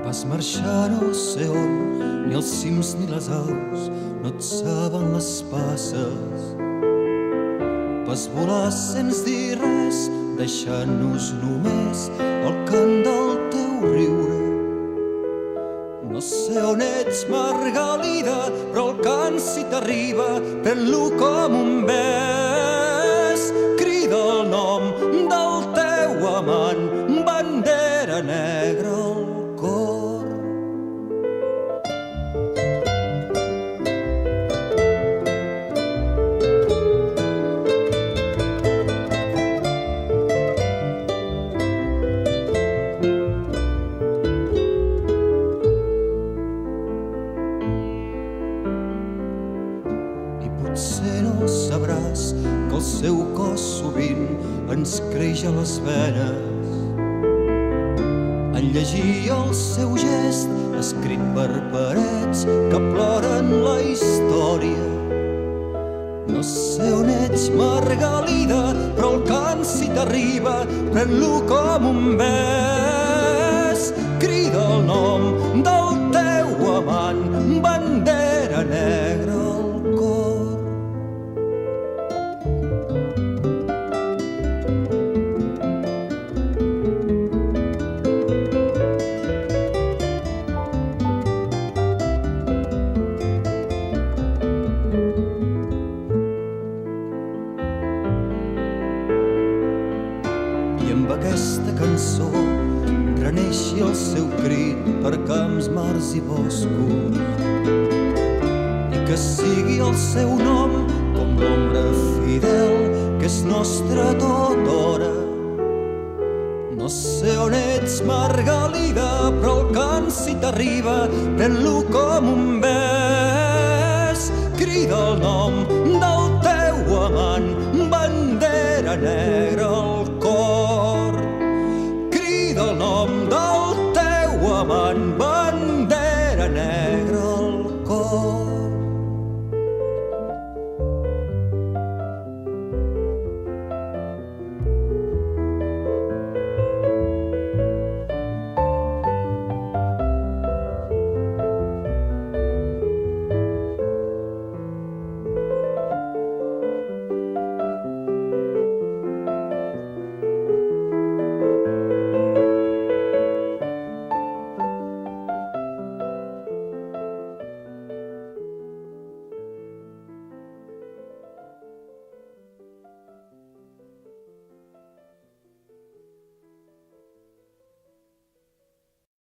Vas marxar no sé on, ni els cims ni les aus no et saben les passes. Vas volar sense dir res, deixant-nos només el cant del teu riure. No sé on ets, Margalida, però el cant si t'arriba, pren-lo com un bes. Crida el nom del teu amant, bandera negra al cor. Potser no sabràs que el seu cos sovint ens creix a les venes. En llegir el seu gest escrit per parets que ploren la història. No sé on ets, Margalida, però el cant si t'arriba, pren-lo com un bes. Crida el nom del teu amant, bandera negra al cor. I amb aquesta cançó reneixi el seu crit per camps, mars i boscos, i que sigui el seu nom com l'ombra fidel que és nostra tota hora. No sé on ets, Margalida, però el cant si t'arriba, pren-lo com un bes. Crida el nom del teu amant, bandera negra al